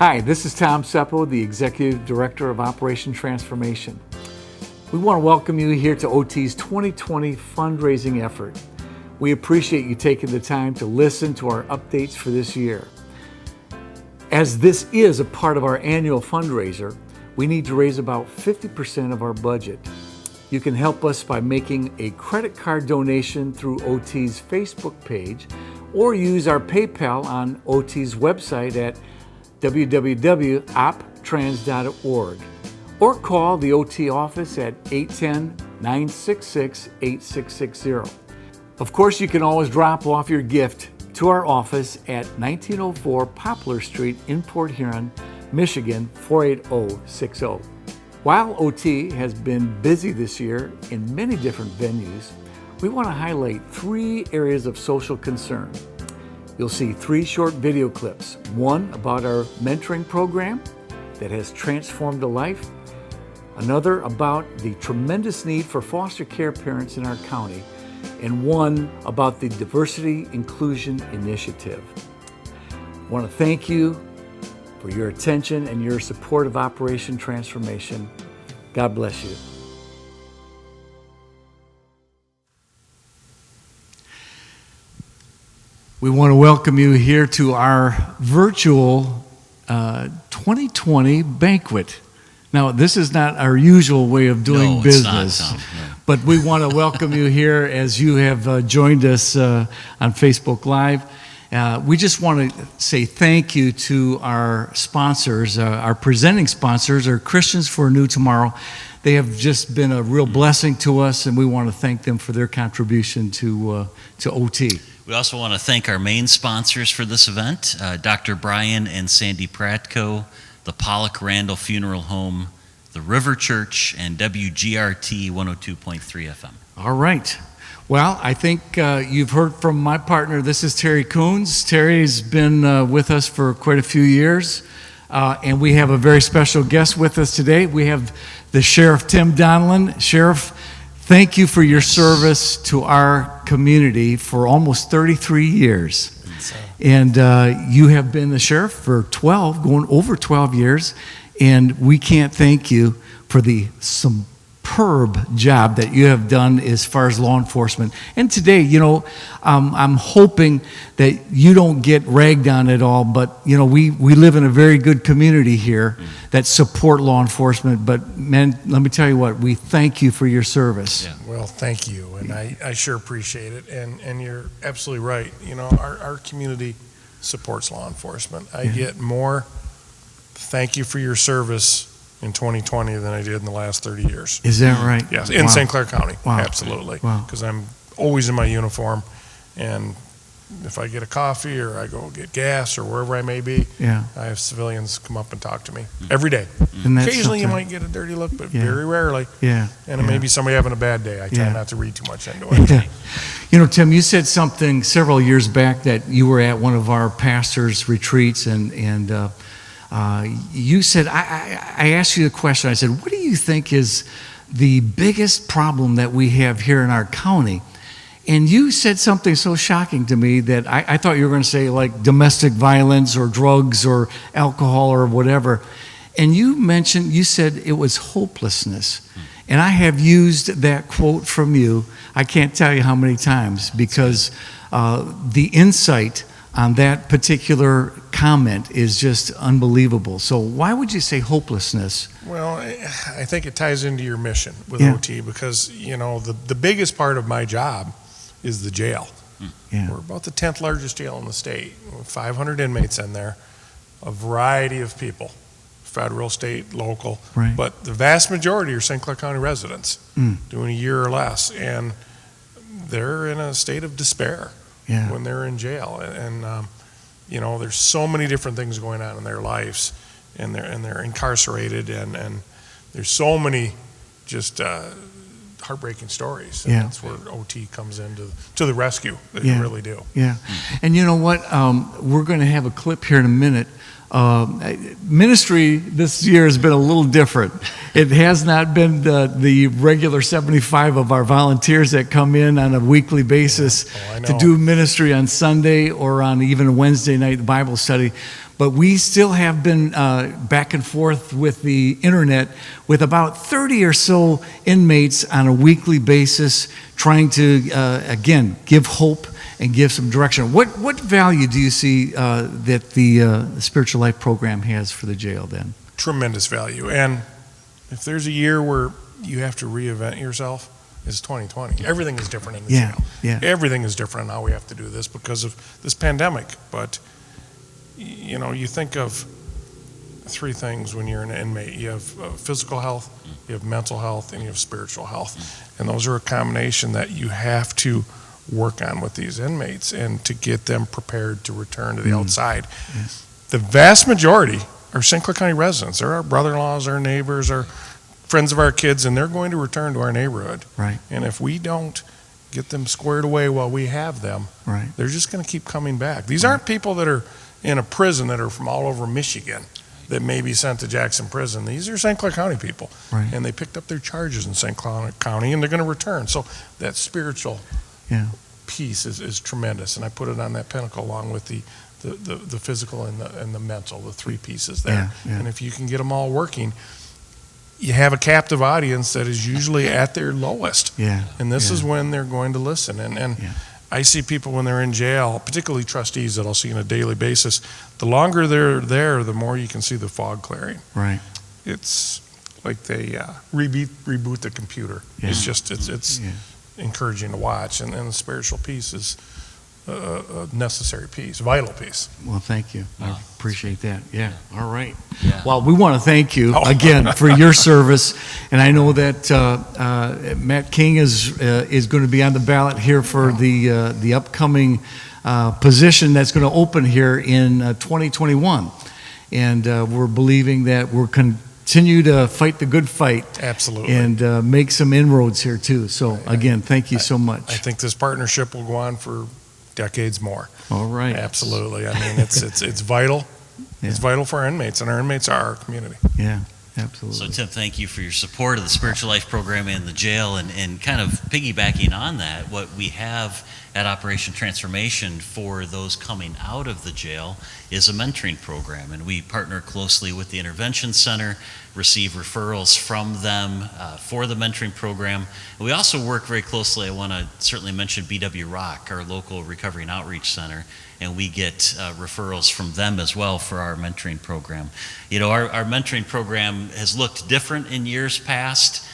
Hi, this is Tom Seppo, the Executive Director of Operation Transformation. We want to welcome you here to OT's 2020 fundraising effort. We appreciate you taking the time to listen to our updates for this year. As this is a part of our annual fundraiser, we need to raise about 50% of our budget. You can help us by making a credit card donation through OT's Facebook page or use our PayPal on OT's website at www.optrans.org or call the OT office at 810-966-8660. Of course, you can always drop off your gift to our office at 1904 Poplar Street in Port Huron, Michigan 48060. While OT has been busy this year in many different venues, we want to highlight 3 areas of social concern. You'll see 3 short video clips, one about our mentoring program that has transformed a life, another about the tremendous need for foster care parents in our county, and one about the Diversity Inclusion Initiative. I want to thank you for your attention and your support of Operation Transformation. God bless you. We want to welcome you here to our virtual 2020 banquet. Now, this is not our usual way of doing business, it's not, Tom. No. But we want to welcome you here as you have joined us on Facebook Live. We just want to say thank you to our sponsors. Our presenting sponsors are Christians for a New Tomorrow. They have just been a real blessing to us, and we want to thank them for their contribution to OT. We also want to thank our main sponsors for this event, Dr. Brian and Sandy Pratko, the Pollock Randall Funeral Home, the River Church, and WGRT 102.3 FM. All right. Well, I think you've heard from my partner. This is Terry Coons. Terry's been with us for quite a few years, and we have a very special guest with us today. We have the Sheriff Tim Donlin. Sheriff, thank you for your service to our community for almost 33 years. And you have been the sheriff for going over 12 years, and we can't thank you for the superb job that you have done as far as law enforcement. And today, I'm hoping that you don't get ragged on at all, but, we live in a very good community here that support law enforcement. But, man, let me tell you what, we thank you for your service. Yeah. Well, thank you, and I sure appreciate it. And you're absolutely right. Our community supports law enforcement. I get more thank you for your service in 2020 than I did in the last 30 years. Is that right? Yes, in St. Clair County, Wow. absolutely. Wow. Because I'm always in my uniform, and if I get a coffee or I go get gas or wherever I may be, I have civilians come up and talk to me every day. Occasionally you might get a dirty look, but very rarely. And it may be somebody having a bad day. I try not to read too much into it. Tim, you said something several years back that you were at one of our pastors' retreats, and you said, I asked you a question. I said, what do you think is the biggest problem that we have here in our county? And you said something so shocking to me that I thought you were going to say like domestic violence or drugs or alcohol or whatever. And you said it was hopelessness. And I have used that quote from you, I can't tell you how many times, because the insight on that particular comment is just unbelievable. So why would you say hopelessness? Well, I think it ties into your mission with OT because, the biggest part of my job is the jail. We're about the 10th largest jail in the state, 500 inmates in there, a variety of people, federal, state, local, but the vast majority are St. Clair County residents doing a year or less, and they're in a state of despair when they're in jail. And there's so many different things going on in their lives, and they're incarcerated, and there's so many just heartbreaking stories. And that's where OT comes into the rescue. They really do. And you know what? We're going to have a clip here in a minute Ministry this year has been a little different. It has not been the regular 75 of our volunteers that come in on a weekly basis to do ministry on Sunday or on even a Wednesday night Bible study. But we still have been back and forth with the internet with about 30 or so inmates on a weekly basis, trying to, again, give hope and give some direction. What value do you see that the Spiritual Life program has for the jail then? Tremendous value. And if there's a year where you have to reinvent yourself, it's 2020. Everything is different in the jail. Yeah. Everything is different in how we have to do this because of this pandemic. But you know, you think of three things when you're an inmate. You have physical health, you have mental health, and you have spiritual health. And those are a combination that you have to work on with these inmates and to get them prepared to return to the outside. Yes. The vast majority are St. Clair County residents. They're our brother-in-laws, our neighbors, our friends of our kids, and they're going to return to our neighborhood. Right. And if we don't get them squared away while we have them, Right. they're just going to keep coming back. These aren't people that are in a prison that are from all over Michigan that may be sent to Jackson Prison. These are St. Clair County people. Right. And they picked up their charges in St. Clair County, and they're going to return. So that spiritual piece is tremendous. And I put it on that pinnacle along with the physical and the mental, the three pieces there. Yeah. And if you can get them all working, you have a captive audience that is usually at their lowest. Yeah. And this is when they're going to listen. And I see people when they're in jail, particularly trustees that I'll see on a daily basis, the longer they're there, the more you can see the fog clearing. Right. It's like they reboot the computer. Yeah. It's encouraging to watch. And the spiritual piece is a necessary piece, vital piece. Well, thank you. I appreciate that. Yeah. All right. Yeah. Well, we want to thank you again for your service, and I know that Matt King is going to be on the ballot here for the upcoming position that's going to open here in 2021, and we're believing that we're continue to fight the good fight. Absolutely. And make some inroads here too. So again, thank you so much. I think this partnership will go on for decades more. All right. Absolutely. I mean, it's vital. Yeah. It's vital for our inmates, and our inmates are our community. Yeah, absolutely. So Tim, thank you for your support of the Spiritual Life program and the jail, and kind of piggybacking on that, what we have at Operation Transformation for those coming out of the jail is a mentoring program, and we partner closely with the Intervention Center, receive referrals from them for the mentoring program. And we also work very closely, I want to certainly mention BW Rock, our local recovery and outreach center, and we get referrals from them as well for our mentoring program. You know, our mentoring program has looked different in years past.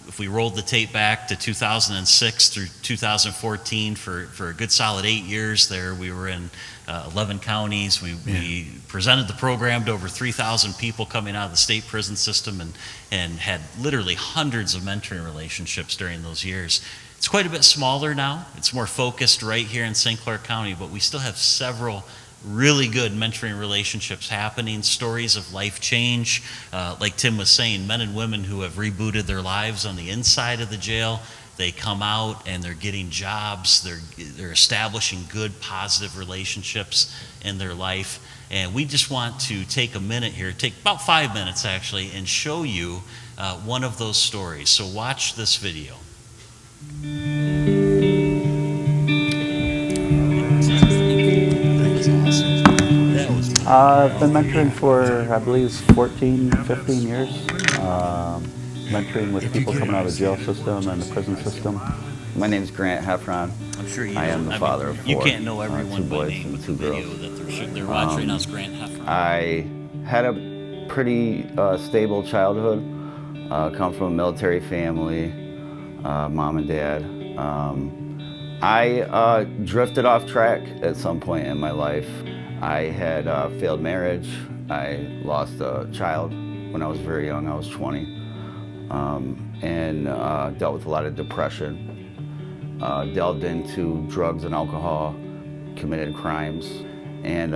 If we rolled the tape back to 2006 through 2014, for a good solid 8 years there, we were in 11 counties. We presented the program to over 3,000 people coming out of the state prison system, and had literally hundreds of mentoring relationships during those years. It's quite a bit smaller now. It's more focused right here in St. Clair County, but we still have several really good mentoring relationships happening, stories of life change. Like Tim was saying, men and women who have rebooted their lives on the inside of the jail, they come out and they're getting jobs, they're establishing good, positive relationships in their life. And we just want to take a minute here, take about 5 minutes actually, and show you one of those stories. So watch this video. I've been mentoring for, I believe, 14, 15 years. Mentoring with people coming out of the jail system and the prison system. My name is Grant Heffron. I'm sure you I know, am the father of You four, can't know everyone two by boys name and with two the video girls. that they're watching right now. Is Grant Heffron. I had a pretty stable childhood. Come from a military family, mom and dad. I drifted off track at some point in my life. I had failed marriage. I lost a child when I was very young. I was 20. And dealt with a lot of depression. Delved into drugs and alcohol, committed crimes, and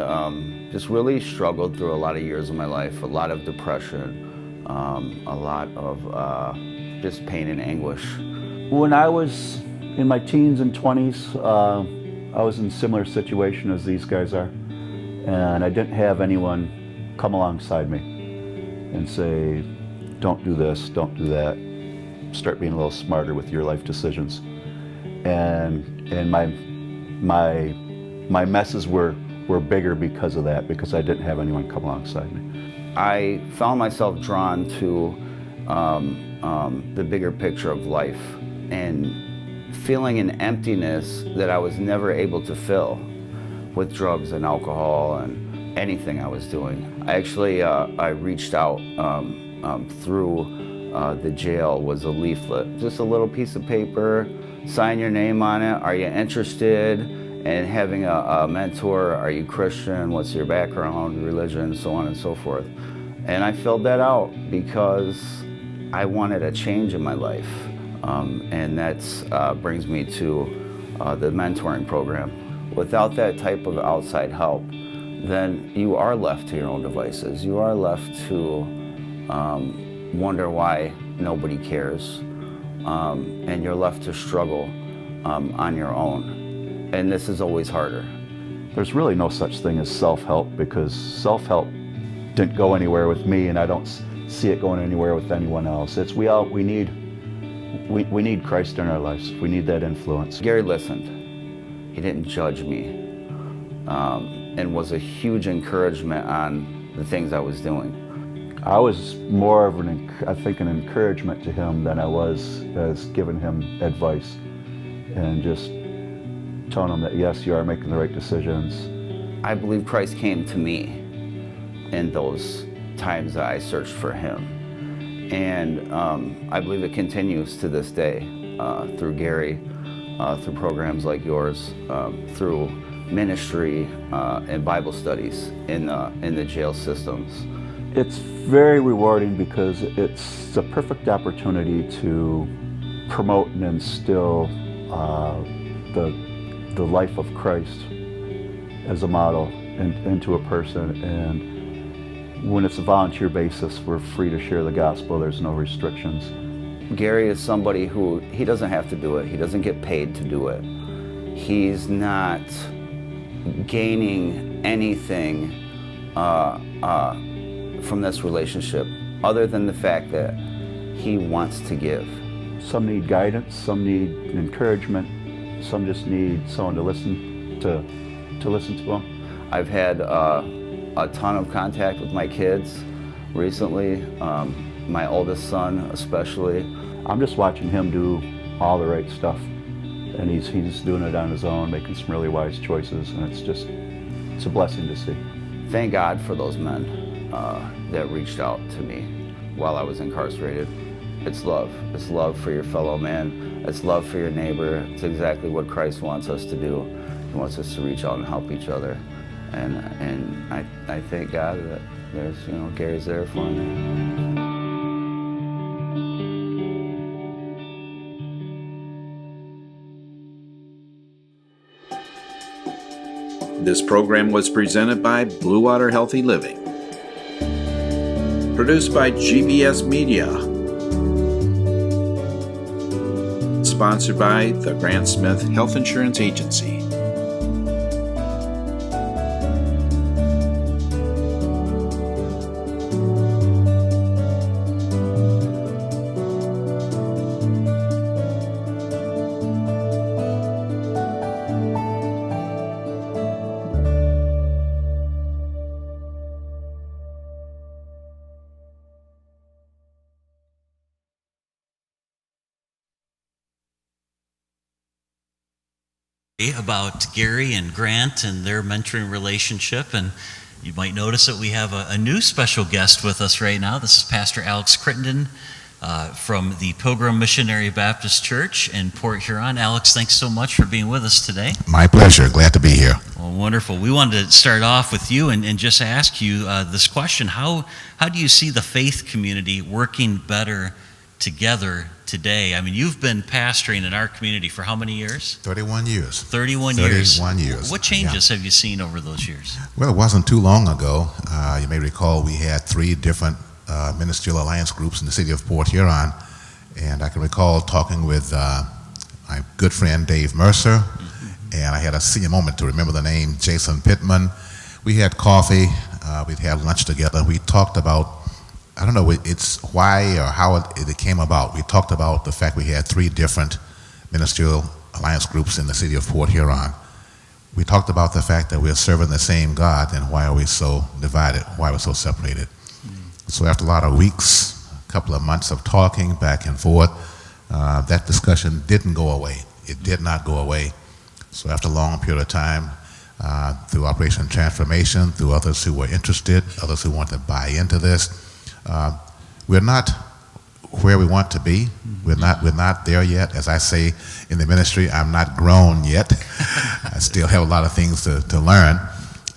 just really struggled through a lot of years of my life. A lot of depression, a lot of just pain and anguish. When I was in my teens and 20s, I was in a similar situation as these guys are. And I didn't have anyone come alongside me and say, don't do this, don't do that. Start being a little smarter with your life decisions. And my messes were bigger because of that, because I didn't have anyone come alongside me. I found myself drawn to the bigger picture of life and feeling an emptiness that I was never able to fill with drugs and alcohol and anything I was doing. I actually I reached out through the jail was a leaflet, just a little piece of paper, sign your name on it. Are you interested in having a mentor? Are you Christian? What's your background, religion, so on and so forth. And I filled that out because I wanted a change in my life. And that brings me to the mentoring program. Without that type of outside help, then you are left to your own devices. You are left to wonder why nobody cares. And you're left to struggle on your own. And this is always harder. There's really no such thing as self-help, because self-help didn't go anywhere with me, and I don't see it going anywhere with anyone else. It's we need Christ in our lives. We need that influence. Gary listened. He didn't judge me, and was a huge encouragement on the things I was doing. I was more of an encouragement to him than I was as giving him advice, and just telling him that yes, you are making the right decisions. I believe Christ came to me in those times that I searched for him. And I believe it continues to this day through Gary, through programs like yours, through ministry and Bible studies in the jail systems. It's very rewarding because it's a perfect opportunity to promote and instill the life of Christ as a model into a person. And when it's a volunteer basis, we're free to share the gospel. There's no restrictions. Gary is somebody who, he doesn't have to do it. He doesn't get paid to do it. He's not gaining anything from this relationship other than the fact that he wants to give. Some need guidance, some need encouragement, some just need someone to listen to them. I've had a ton of contact with my kids recently, my oldest son especially. I'm just watching him do all the right stuff, and he's doing it on his own, making some really wise choices, and it's a blessing to see. Thank God for those men that reached out to me while I was incarcerated. It's love. It's love for your fellow man. It's love for your neighbor. It's exactly what Christ wants us to do. He wants us to reach out and help each other. And I thank God that there's, Gary's there for me. This program was presented by Blue Water Healthy Living. Produced by GBS Media. Sponsored by the Grant Smith Health Insurance Agency. About Gary and Grant and their mentoring relationship, and you might notice that we have a new special guest with us right now. This is Pastor Alex Crittenden from the Pilgrim Missionary Baptist Church in Port Huron. Alex, thanks so much for being with us today. My pleasure. Glad to be here. Well, wonderful. We wanted to start off with you and just ask you this question. How do you see the faith community working better together today? I mean, you've been pastoring in our community for how many years? 31 years. 31 years. 31 years. What changes have you seen over those years? Well, it wasn't too long ago. You may recall we had 3 different ministerial alliance groups in the city of Port Huron. And I can recall talking with my good friend Dave Mercer. And I had a senior moment to remember the name Jason Pittman. We had coffee, we'd had lunch together. We talked about, I don't know, it's why or how it came about. We talked about the fact we had 3 different ministerial alliance groups in the city of Port Huron. We talked about the fact that we're serving the same God, and why are we so divided, why we're so separated. So after a lot of weeks, a couple of months of talking back and forth, that discussion didn't go away. It did not go away. So after a long period of time, through Operation Transformation, through others who were interested, others who wanted to buy into this, we're not where we want to be. We're not there yet. As I say in the ministry, I'm not grown yet. I still have a lot of things to learn.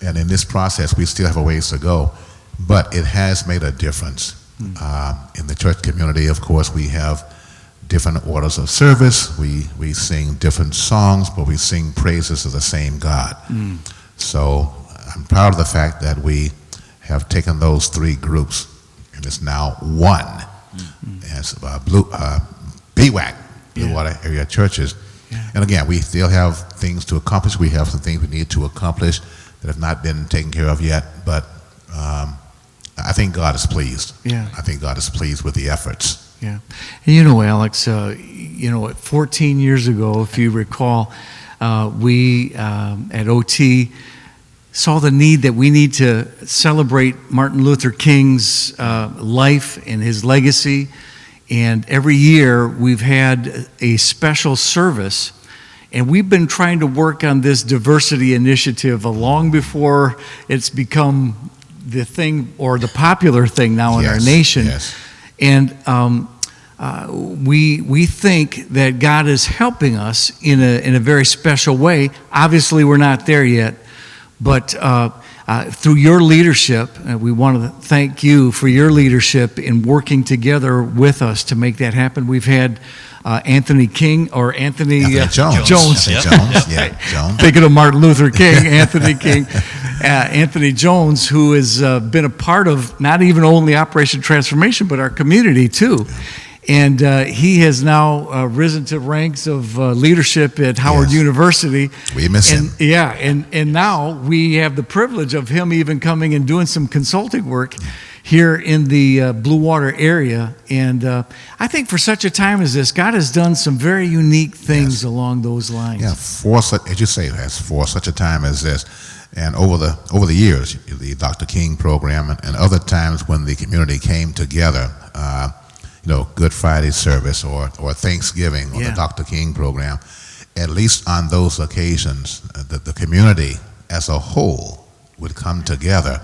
And in this process, we still have a ways to go. But it has made a difference. In the church community, of course, we have different orders of service. We sing different songs, but we sing praises to the same God. So I'm proud of the fact that we have taken those 3 groups, and it's now one. As BWAC, Blue Water Area Churches. And again, we still have things to accomplish. We have some things we need to accomplish that have not been taken care of yet, but I think God is pleased. I think God is pleased with the efforts. And you know, Alex, 14 years ago, if you recall, we at OT saw the need that we need to celebrate Martin Luther King's life and his legacy. And every year we've had a special service. And we've been trying to work on this diversity initiative long before it's become the thing or the popular thing now in our nation. And we think that God is helping us in a very special way. Obviously, we're not there yet, but through your leadership, we want to thank you for your leadership in working together with us to make that happen. We've had Anthony King or Anthony Jones. Jones. Thinking of Martin Luther King, Anthony King. Anthony Jones, who has been a part of not even only Operation Transformation, but our community too. And he has now risen to ranks of leadership at Howard University. We miss him. And now we have the privilege of him even coming and doing some consulting work here in the Blue Water area. And I think for such a time as this, God has done some very unique things along those lines. As you say, for such a time as this. And over the years, the Dr. King program and other times when the community came together, Good Friday service or Thanksgiving or the Dr. King program, at least on those occasions, the community as a whole would come together.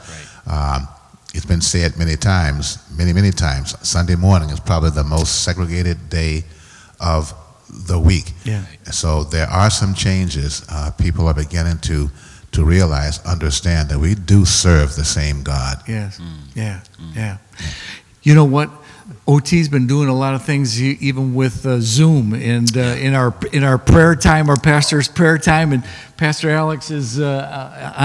It's been said many times, many times, Sunday morning is probably the most segregated day of the week. So there are some changes. People are beginning to realize, understand that we do serve the same God. You know what? OT's been doing a lot of things even with Zoom and in our prayer time, our pastor's prayer time, and Pastor Alex is on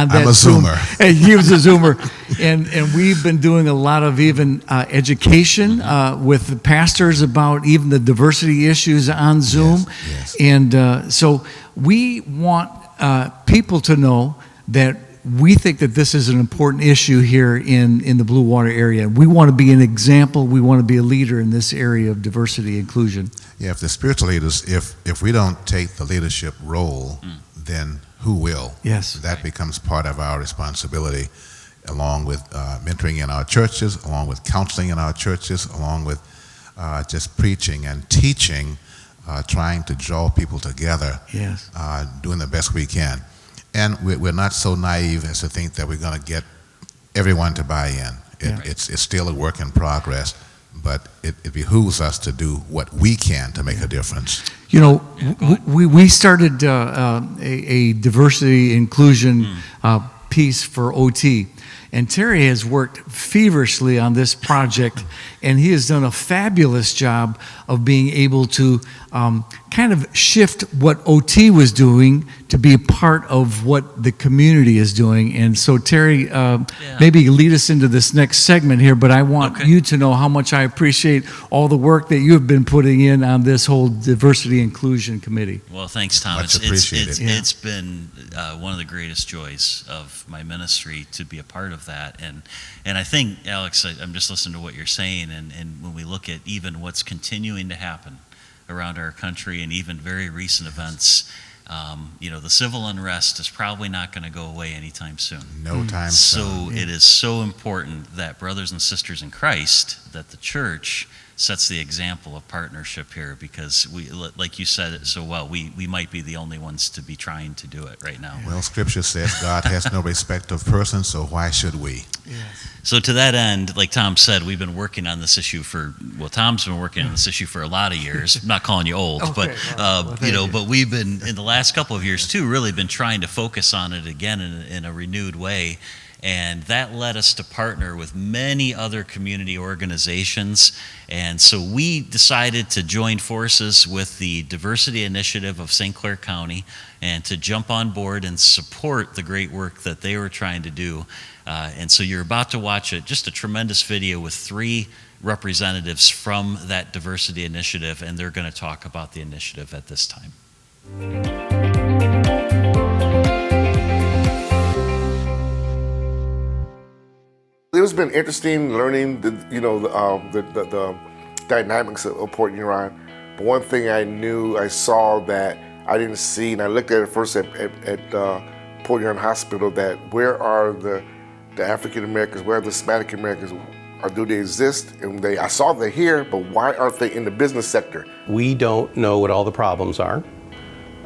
that I'm a Zoom. Zoomer. And he was a Zoomer. and we've been doing a lot of even education with the pastors about even the diversity issues on Zoom. And so we want people to know that we think that this is an important issue here in the Blue Water area. We want to be an example. We want to be a leader in this area of diversity inclusion. If the spiritual leaders, if we don't take the leadership role, then who will? That becomes part of our responsibility, along with mentoring in our churches, along with counseling in our churches, along with just preaching and teaching, trying to draw people together, doing the best we can. And we're not so naive as to think that we're going to get everyone to buy in. It's still a work in progress, but it behooves us to do what we can to make a difference. We started a diversity inclusion piece for OT. And Terry has worked feverishly on this project, and he has done a fabulous job of being able to kind of shift what OT was doing to be a part of what the community is doing. And so, Terry, maybe lead us into this next segment here, but I want you to know how much I appreciate all the work that you have been putting in on this whole diversity inclusion committee. Well, thanks, Tom. Much appreciated. It's been one of the greatest joys of my ministry to be a part of that. And I think, Alex, I'm just listening to what you're saying, and when we look at even what's continuing to happen around our country and even very recent events, the civil unrest is probably not going to go away anytime soon. No time soon. So it is so important that brothers and sisters in Christ, that the church sets the example of partnership here, because we, like you said it so well, we might be the only ones to be trying to do it right now. Well, Scripture says God has no respect of persons, so why should we? Yes. So to that end, like Tom said, we've been working on this issue Tom's been working on this issue for a lot of years. I'm not calling you old, Okay, but we've been, in the last couple of years too, really been trying to focus on it again in a renewed way. And that led us to partner with many other community organizations. And so we decided to join forces with the Diversity Initiative of St. Clair County and to jump on board and support the great work that they were trying to do. And so you're about to watch just a tremendous video with 3 representatives from that diversity initiative, and they're going to talk about the initiative at this time. It's been interesting learning the dynamics of Port Huron. But one thing I saw that I didn't see, and I looked at it first at Port Huron Hospital, that where are the African Americans, where are the Hispanic Americans, or do they exist? And I saw they're here, but why aren't they in the business sector? We don't know what all the problems are.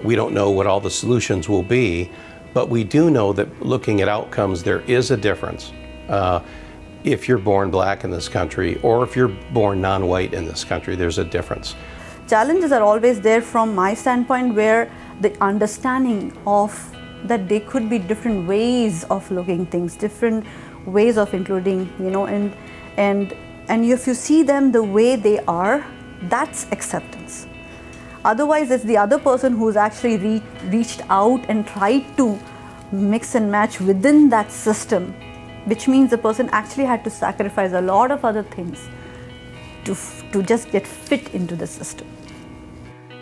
We don't know what all the solutions will be, but we do know that looking at outcomes, there is a difference. If you're born black in this country, or if you're born non-white in this country, there's a difference. Challenges are always there from my standpoint, where the understanding of that there could be different ways of looking things, different ways of including, and if you see them the way they are, that's acceptance. Otherwise, it's the other person who's actually reached out and tried to mix and match within that system, which means the person actually had to sacrifice a lot of other things to just get fit into the system.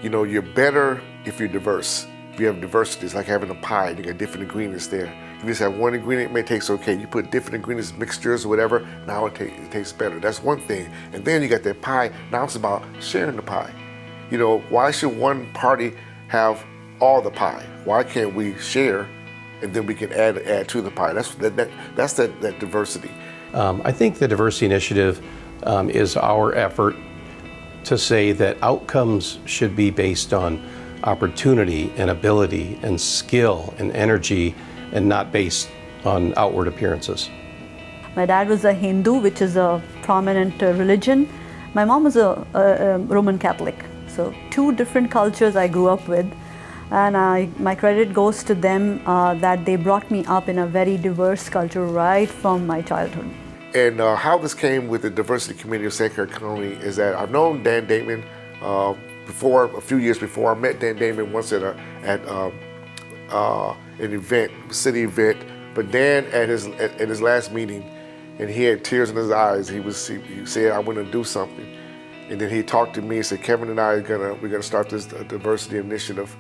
You're better if you're diverse. If you have diversity, it's like having a pie, you got different ingredients there. If you just have one ingredient, it may taste okay. You put different ingredients, mixtures, or whatever, now it tastes better. That's one thing. And then you got that pie, now it's about sharing the pie. Why should one party have all the pie? Why can't we share, and then we can add to the pie? That's that diversity. I think the Diversity Initiative is our effort to say that outcomes should be based on opportunity and ability and skill and energy, and not based on outward appearances. My dad was a Hindu, which is a prominent religion. My mom was a Roman Catholic. So 2 different cultures I grew up with. And my credit goes to them that they brought me up in a very diverse culture right from my childhood. And how this came with the diversity committee of St. Clair County is that I've known Dan Damon a few years before. I met Dan Damon once at an event, city event. But Dan at his last meeting, and he had tears in his eyes. He said, "I want to do something," and then he talked to me and said, "Kevin and I we're gonna start this diversity initiative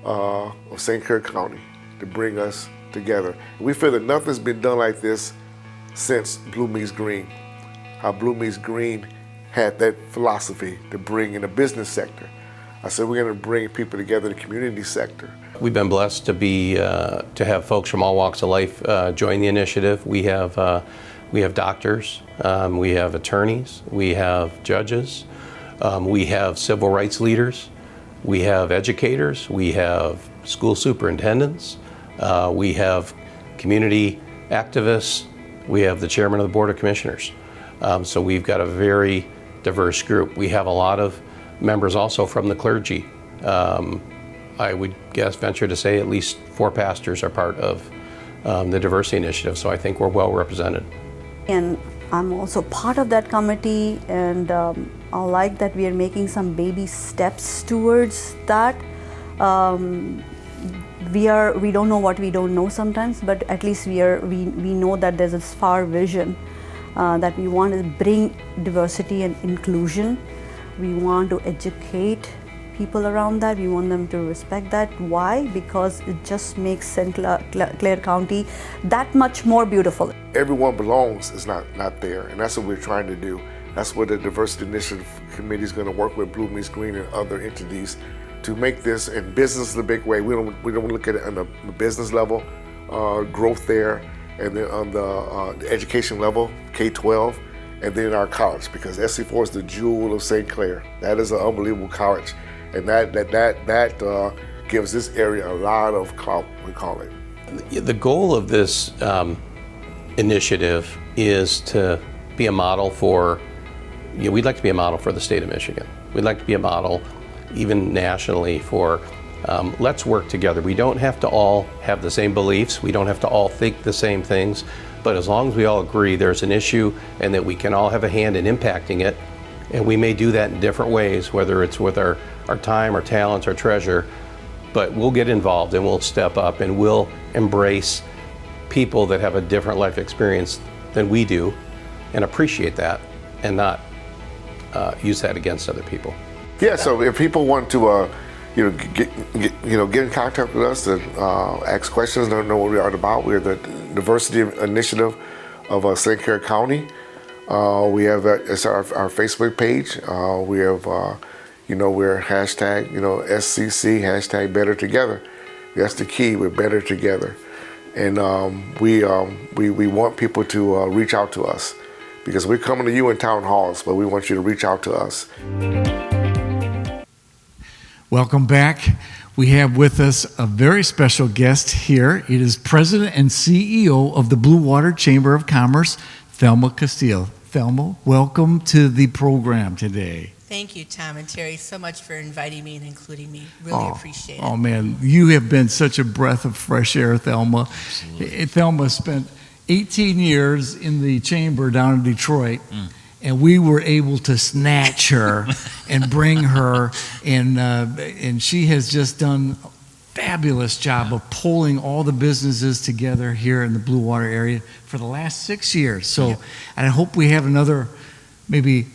of St. Clair County to bring us together." And we feel that nothing's been done like this since Blue Meets Green. How Blue Meets Green had that philosophy to bring in the business sector. I said, we're going to bring people together in the community sector. We've been blessed to have folks from all walks of life join the initiative. We have doctors, we have attorneys, we have judges, we have civil rights leaders, we have educators, we have school superintendents, we have community activists, we have the chairman of the Board of Commissioners. So we've got a very diverse group. We have a lot of members also from the clergy. I would venture to say at least 4 pastors are part of the diversity initiative, so I think we're well represented. And I'm also part of that committee, and I like that we are making some baby steps towards that. We don't know what we don't know sometimes, but at least we know that there's this far vision that we want to bring diversity and inclusion. We want to educate people around that. We want them to respect that. Why? Because it just makes St. Clair County that much more beautiful. Everyone belongs is not there, and that's what we're trying to do. That's what the Diversity Initiative Committee is going to work with Blue Meets Green and other entities to make this in business the big way. We don't look at it on the business level, growth there, and then on the education level, K-12, and then our college, because SC4 is the jewel of St. Clair. That is an unbelievable college, and that gives this area a lot of clout, we call it. The goal of this initiative is to be a model for, we'd like to be a model for the state of Michigan. We'd like to be a model even nationally for let's work together. We don't have to all have the same beliefs. We don't have to all think the same things. But as long as we all agree there's an issue and that we can all have a hand in impacting it, and we may do that in different ways, whether it's with our time, our talents, our treasure, but we'll get involved and we'll step up and we'll embrace people that have a different life experience than we do and appreciate that and not use that against other people. Yeah, so if people want to get in contact with us and ask questions, don't know what we are about, we're the Diversity Initiative of St. Clair County. We have it's our Facebook page. We have we're hashtag SCC, hashtag Better Together. That's the key. We're better together, and we want people to reach out to us, because we're coming to you in town halls, but we want you to reach out to us. Welcome back. We have with us a very special guest here. It is President and CEO of the Blue Water Chamber of Commerce, Thelma Castile. Thelma, welcome to the program today. Thank you, Tom and Terry, so much for inviting me and including me. Really appreciate it. Oh, man, you have been such a breath of fresh air, Thelma. Absolutely. Thelma spent 18 years in the chamber down in Detroit. And we were able to snatch her and bring her, and she has just done a fabulous job of pulling all the businesses together here in the Blue Water area for the last 6 years. So I hope we have another maybe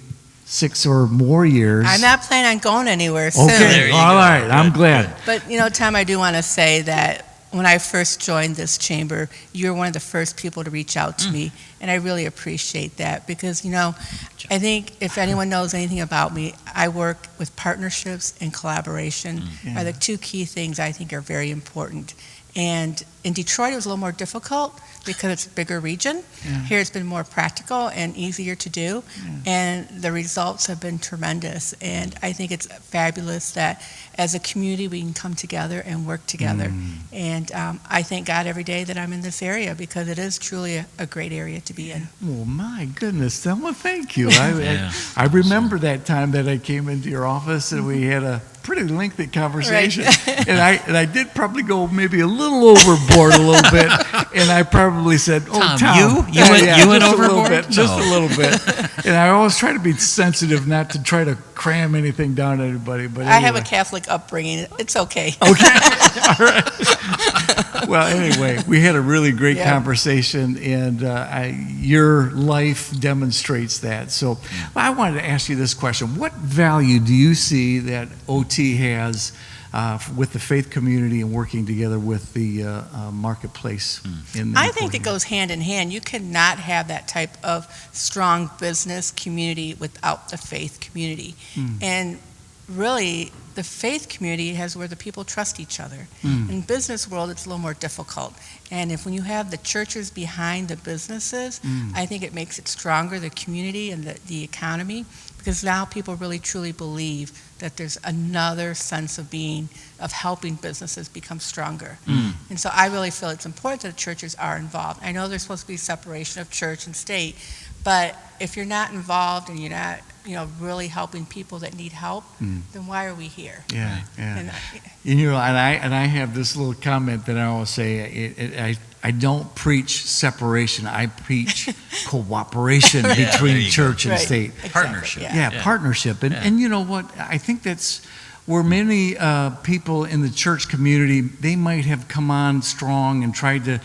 6 or more years. I'm not planning on going anywhere soon. Okay, all right, I'm glad. But Tom, I do want to say that when I first joined this chamber, you were one of the first people to reach out to me, and I really appreciate that, because I think if anyone knows anything about me, I work with partnerships and collaboration are the two key things I think are very important. And in Detroit, it was a little more difficult because it's a bigger region. Here, it's been more practical and easier to do, and the results have been tremendous. And I think it's fabulous that as a community, we can come together and work together. And I thank God every day that I'm in this area, because it is truly a great area to be in. Oh, my goodness, Thelma, thank you. I remember that time that I came into your office and we had a pretty lengthy conversation. Right. and I did probably go maybe a little overboard a little bit, and I probably said, Tom, Tom, you went overboard? Just a little bit. And I always try to be sensitive, not to try to cram anything down to anybody. But anyway. I have a Catholic upbringing. It's okay. Okay. All right. Well, anyway, we had a really great conversation, and your life demonstrates that. So I wanted to ask you this question. What value do you see that OT has with the faith community and working together with the marketplace? I think it goes hand in hand. You cannot have that type of strong business community without the faith community. And really, the faith community is where the people trust each other. In business world, it's a little more difficult. And when you have the churches behind the businesses, I think it makes it stronger, the community and the economy, because now people really truly believe that there's another sense of being, of helping businesses become stronger. And so I really feel it's important that the churches are involved. I know there's supposed to be separation of church and state, but if you're not involved and you're not really helping people that need help, then why are we here? Yeah, yeah. And And I have this little comment that I always say. I don't preach separation. I preach cooperation between church and state. Exactly, Partnership. Yeah, partnership. And you know what? I think that's where many people in the church community, they might have come on strong and tried to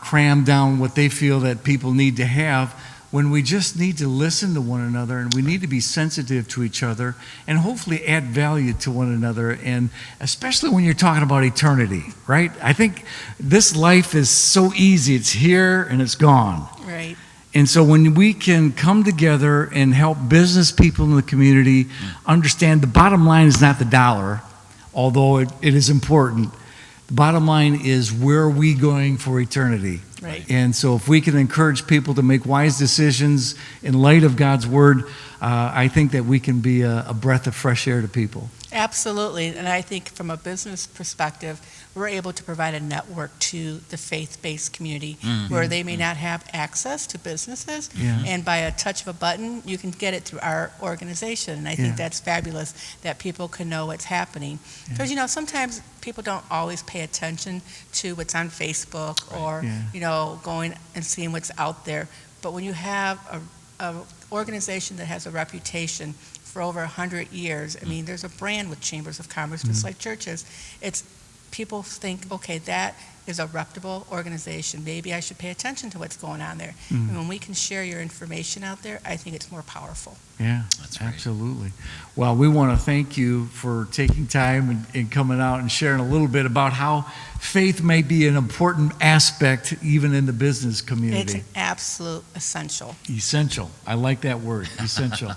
cram down what they feel that people need to have, when we just need to listen to one another, and we need to be sensitive to each other and hopefully add value to one another, and especially when you're talking about eternity, right? I think this life is so easy. It's here and it's gone. Right. And so when we can come together and help business people in the community understand the bottom line is not the dollar, although it is important. The bottom line is, where are we going for eternity? Right. And so if we can encourage people to make wise decisions in light of God's word, I think that we can be a breath of fresh air to people. Absolutely. And I think from a business perspective, we're able to provide a network to the faith-based community where they may not have access to businesses. Yeah. And by a touch of a button, you can get it through our organization. And I think that's fabulous that people can know what's happening. Because, sometimes people don't always pay attention to what's on Facebook or, going and seeing what's out there. But when you have a organization that has a reputation for over 100 years, I mean, there's a brand with chambers of commerce, just like churches. People think, okay, that is a reputable organization. Maybe I should pay attention to what's going on there. And when we can share your information out there, I think it's more powerful. Yeah, That's right. absolutely. Well, we want to thank you for taking time and coming out and sharing a little bit about how faith may be an important aspect even in the business community. It's an absolute essential. Essential. I like that word, essential.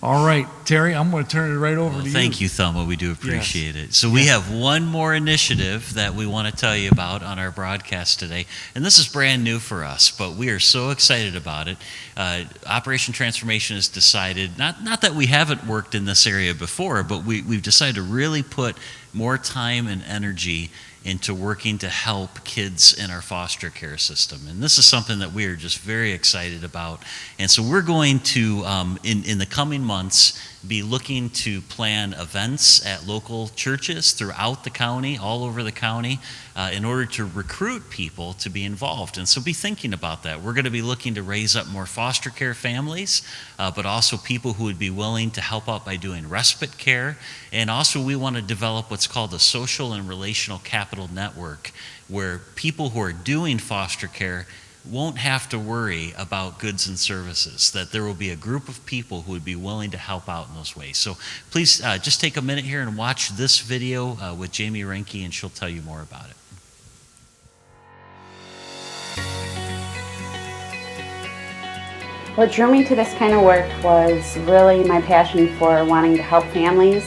All right, Terry, I'm going to turn it right over to you. Thank you, Thelma. We do appreciate it. So we have one more initiative that we want to tell you about on our broadcast today. And this is brand new for us, but we are so excited about it. Operation Transformation has decided, not that we haven't worked in this area before, but we've decided to really put more time and energy into working to help kids in our foster care system. And this is something that we are just very excited about. And so we're going to, in the coming months, be looking to plan events at local churches throughout the county, all over the county, in order to recruit people to be involved. And so be thinking about that. We're going to be looking to raise up more foster care families, but also people who would be willing to help out by doing respite care. And also we want to develop what's called a social and relational capital network, where people who are doing foster care won't have to worry about goods and services, that there will be a group of people who would be willing to help out in those ways. So please just take a minute here and watch this video with Jamie Renke, and she'll tell you more about it. What drew me to this kind of work was really my passion for wanting to help families,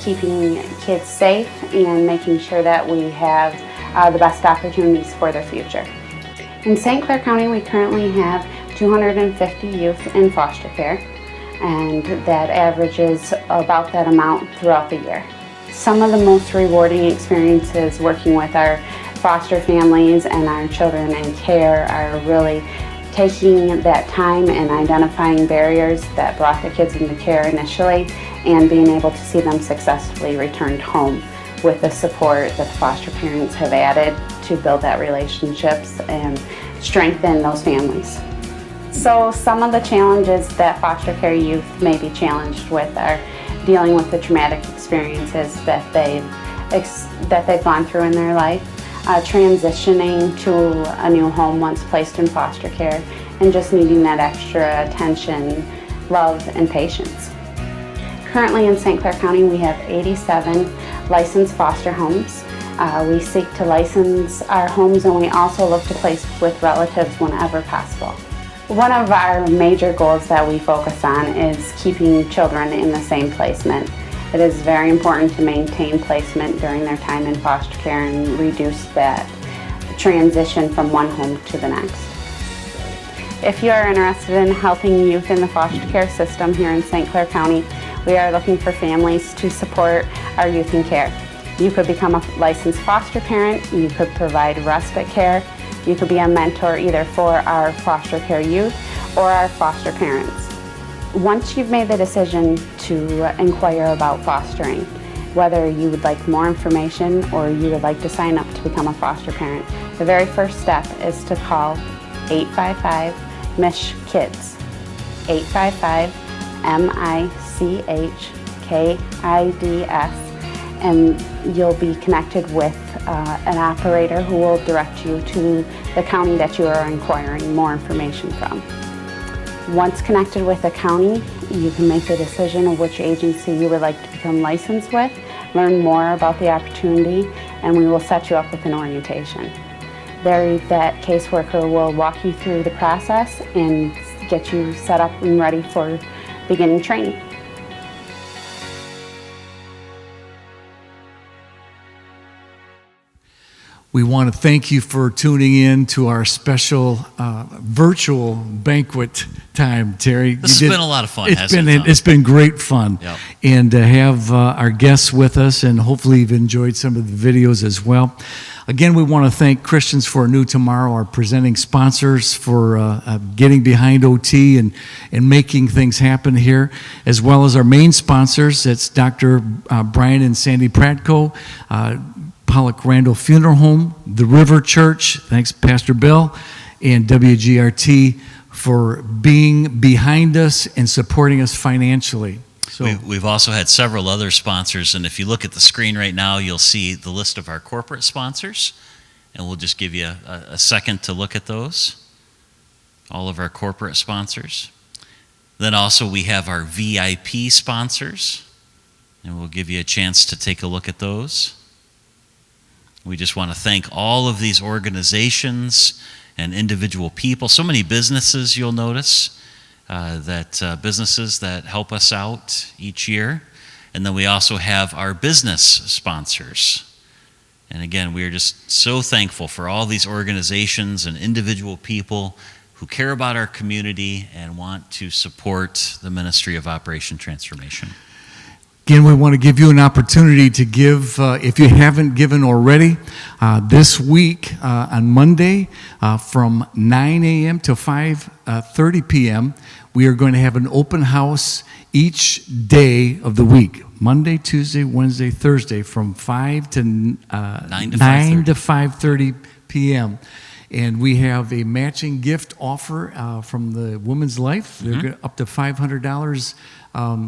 keeping kids safe, and making sure that we have the best opportunities for their future. In St. Clair County, we currently have 250 youth in foster care, and that averages about that amount throughout the year. Some of the most rewarding experiences working with our foster families and our children in care are really taking that time and identifying barriers that brought the kids into care initially, and being able to see them successfully returned home with the support that the foster parents have added to build that relationships and strengthen those families. So some of the challenges that foster care youth may be challenged with are dealing with the traumatic experiences that they've gone through in their life, transitioning to a new home once placed in foster care, and just needing that extra attention, love, and patience. Currently in St. Clair County, we have 87 licensed foster homes. We seek to license our homes, and we also look to place with relatives whenever possible. One of our major goals that we focus on is keeping children in the same placement. It is very important to maintain placement during their time in foster care and reduce that transition from one home to the next. If you are interested in helping youth in the foster care system here in St. Clair County, we are looking for families to support our youth in care. You could become a licensed foster parent, you could provide respite care, you could be a mentor either for our foster care youth or our foster parents. Once you've made the decision to inquire about fostering, whether you would like more information or you would like to sign up to become a foster parent, the very first step is to call 855-MISH-KIDS, 855-MICHKIDS, and you'll be connected with an operator who will direct you to the county that you are inquiring more information from. Once connected with the county, you can make the decision of which agency you would like to become licensed with, learn more about the opportunity, and we will set you up with an orientation. There, that caseworker will walk you through the process and get you set up and ready for beginning training. We want to thank you for tuning in to our special virtual banquet time, Terry. This has been a lot of fun, hasn't it, Tom? It's been great fun. Yep. And to have our guests with us, and hopefully you've enjoyed some of the videos as well. Again, we want to thank Christians for a New Tomorrow, our presenting sponsors, for getting behind OT and making things happen here, as well as our main sponsors. It's Dr. Brian and Sandy Pratko, Pollock Randall Funeral Home, the River Church, thanks Pastor Bill, and WGRT for being behind us and supporting us financially. So we've also had several other sponsors, and if you look at the screen right now, you'll see the list of our corporate sponsors, and we'll just give you a second to look at those, all of our corporate sponsors. Then also we have our VIP sponsors, and we'll give you a chance to take a look at those. We just want to thank all of these organizations and individual people. So many businesses, you'll notice, businesses that help us out each year. And then we also have our business sponsors. And again, we are just so thankful for all these organizations and individual people who care about our community and want to support the ministry of Operation Transformation. Again, we want to give you an opportunity to give, if you haven't given already, this week on Monday from 9 a.m. to 5:30 p.m., we are going to have an open house each day of the week, Monday, Tuesday, Wednesday, Thursday, from 9 to 5:30 p.m. And we have a matching gift offer from the Women's Life. They're up to $500.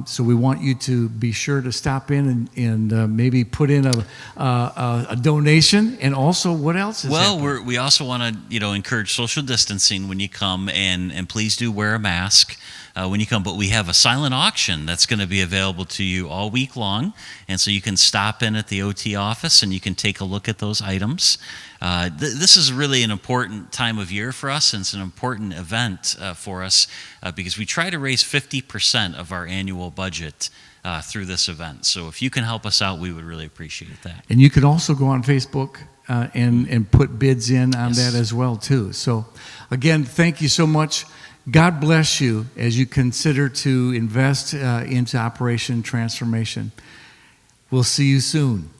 So we want you to be sure to stop in and maybe put in a donation. And also, what else is happening? We also want to encourage social distancing when you come, and please do wear a mask when you come. But we have a silent auction that's going to be available to you all week long, and so you can stop in at the OT office and you can take a look at those items. This is really an important time of year for us, and it's an important event for us because we try to raise 50% of our annual budget through this event. So if you can help us out, we would really appreciate that. And you can also go on Facebook and put bids in on that as well too. So again, thank you so much. God bless you as you consider to invest into Operation Transformation. We'll see you soon.